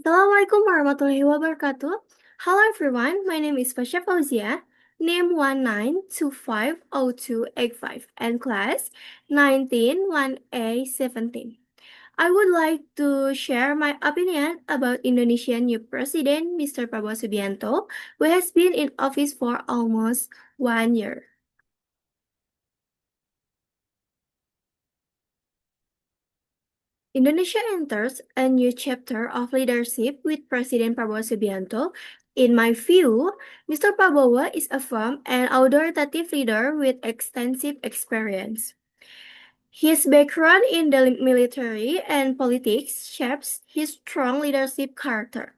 Assalamualaikum warahmatullahi wabarakatuh. Hello everyone, my name is Fasya Fauziyyah, name 19250285 and class 191A17. I would like to share my opinion about Indonesian new President Mr. Prabowo Subianto, who has been in office for almost 1 year. Indonesia enters a new chapter of leadership with President Prabowo Subianto. In my view, Mr. Prabowo is a firm and authoritative leader with extensive experience. His background in the military and politics shapes his strong leadership character,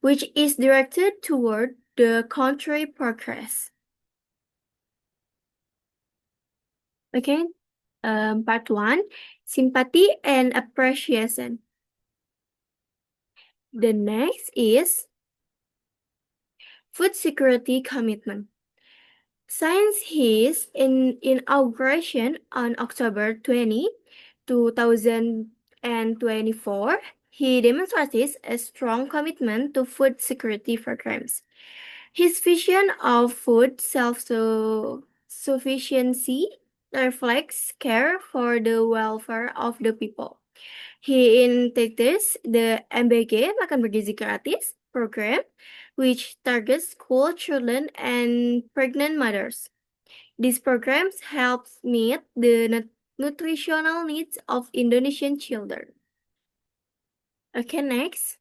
which is directed toward the country progress. Okay, part 1, sympathy and appreciation. The next is food security commitment. Since his inauguration on October 2024, he demonstrates a strong commitment to food security programs. His vision of food self-sufficiency reflects care for the welfare of the people. He introduced the MBG Makan Bergizi Gratis program, which targets school children and pregnant mothers. These programs help meet the nutritional needs of Indonesian children. Okay, next.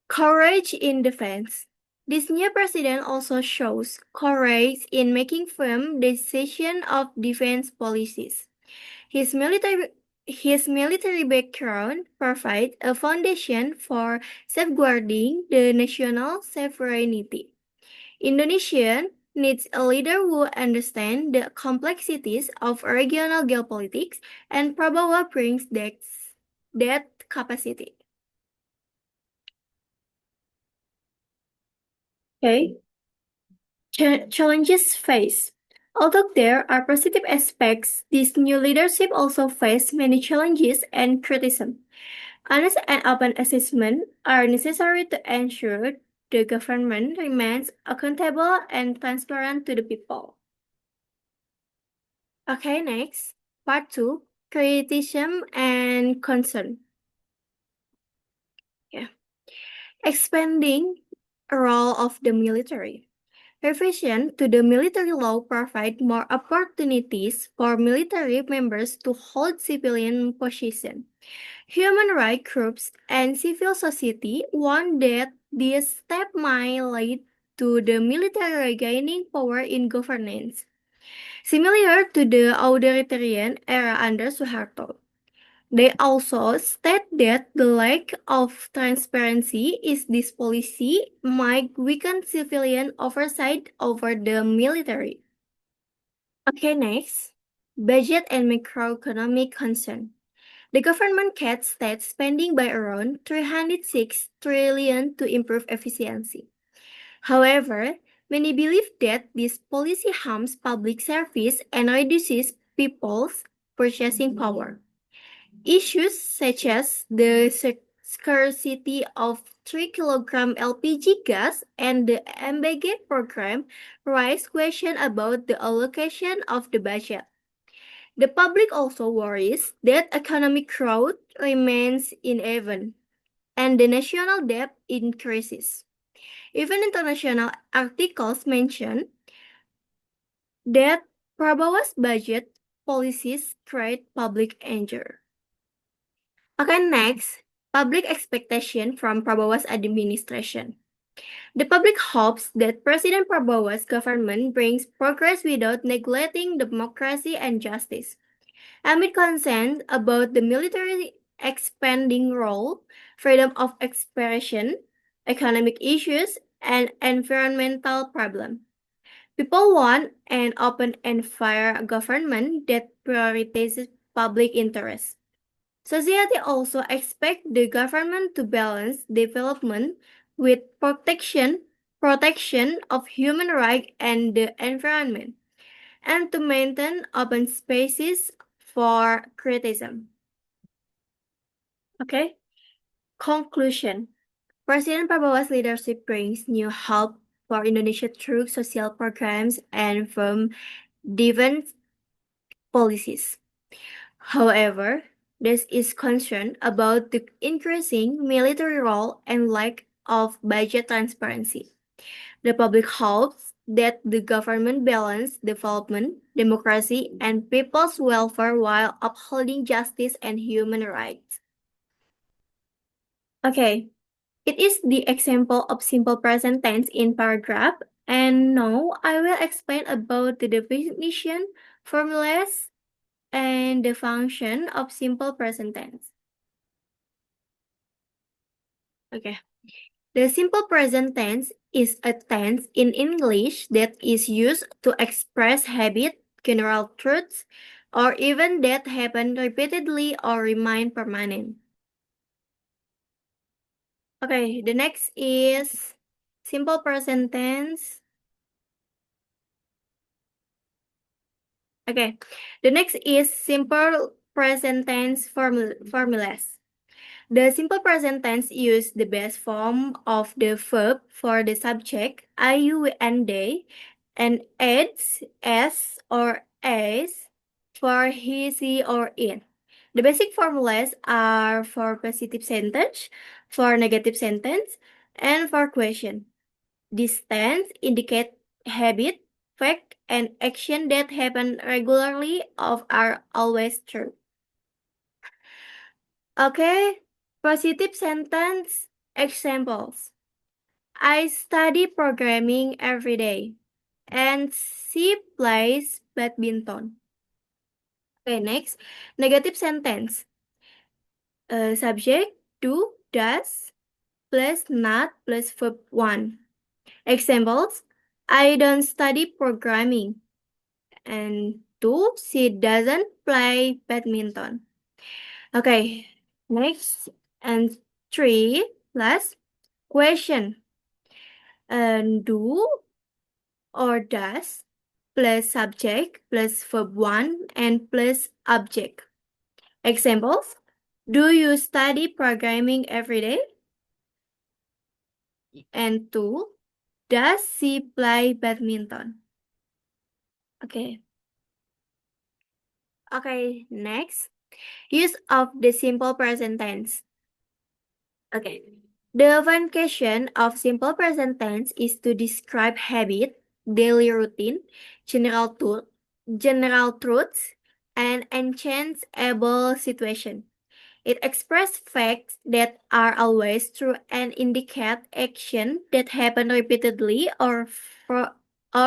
Courage in defense. This new president also shows courage in making firm decisions of defense policies. His military background provides a foundation for safeguarding the national sovereignty. Indonesia needs a leader who understands the complexities of regional geopolitics, and Prabowo brings that capacity. Okay. Challenges faced. Although there are positive aspects, this new leadership also faces many challenges and criticism. Honest and open assessment are necessary to ensure the government remains accountable and transparent to the people. Okay, next, part 2, criticism and concern. Yeah. Expanding role of the military. Revision to the military law provide more opportunities for military members to hold civilian positions. Human rights groups and civil society warn that this step might lead to the military regaining power in governance, similar to the authoritarian era under Suharto. They also state that the lack of transparency in this policy might weaken civilian oversight over the military. Okay, next, budget and macroeconomic concern. The government cut state spending by around 306 trillion to improve efficiency. However, many believe that this policy harms public service and reduces people's purchasing power. Issues such as the scarcity of 3 kg LPG gas and the MBG program raise questions about the allocation of the budget. The public also worries that economic growth remains uneven and the national debt increases. Even international articles mention that Prabowo's budget policies create public anger. Okay, next, public expectation from Prabowo's administration. The public hopes that President Prabowo's government brings progress without neglecting democracy and justice. Amid concerns about the military expanding role, freedom of expression, economic issues, and environmental problems, people want an open and fair government that prioritizes public interest. Society also expects the government to balance development with protection of human rights and the environment, and to maintain open spaces for criticism. Okay. Conclusion. President Prabowo's leadership brings new hope for Indonesia through social programs and firm-driven policies. However, there is concern about the increasing military role and lack of budget transparency. The public hopes that the government balance development, democracy, and people's welfare while upholding justice and human rights. Okay, it is the example of simple present tense in paragraph, and now I will explain about the definition, formulas, and the function of simple present tense. Okay. The simple present tense is a tense in English that is used to express habit, general truths, or events that happen repeatedly or remain permanent. Okay, the next is simple present tense. Okay, the next is simple present tense formulas. The simple present tense use the base form of the verb for the subject, I, you, and they, and adds s or as for he, she, or it. The basic formulas are for positive sentence, for negative sentence, and for question. These tense indicate habit, fact, and action that happen regularly or are always true. Okay, positive sentence examples. I study programming every day, and she plays badminton. Okay, next, negative sentence. Subject do, does, plus not, plus verb one. Examples. I don't study programming, and two, she doesn't play badminton. Okay, next, and three, last question. Do or does plus subject plus verb one and plus object. Examples. Do you study programming every day? And two, does she play badminton? Okay. Okay, next. Use of the simple present tense. Okay. The function of simple present tense is to describe habit, daily routine, general truth, general truths, and unchangeable situation. It expresses facts that are always true and indicate action that happen repeatedly or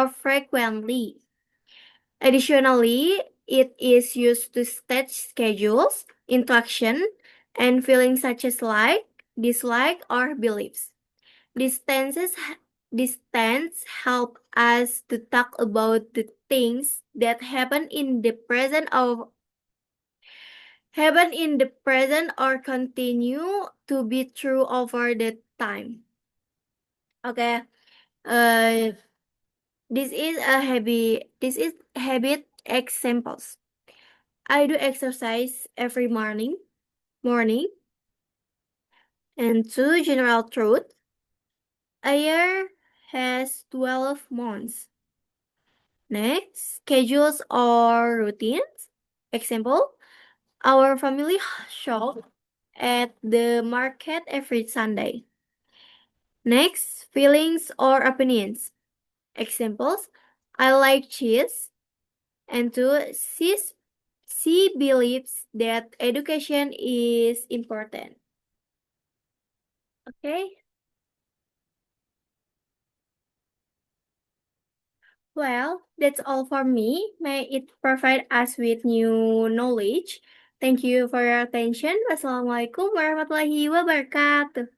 frequently. Additionally, it is used to state schedules, interaction, and feelings such as like, dislike, or beliefs. These tenses, these tense help us to talk about the things that happen in the present or continue to be true over the time. Okay. Uh, this is habit examples. I do exercise every morning. And two, general truth. A year has 12 months. Next, schedules or routines. Example, our family shop at the market every Sunday. Next, feelings or opinions. Examples, I like cheese. And two, she believes that education is important. Okay. Well, that's all for me. May it provide us with new knowledge. Thank you for your attention. Wassalamualaikum warahmatullahi wabarakatuh.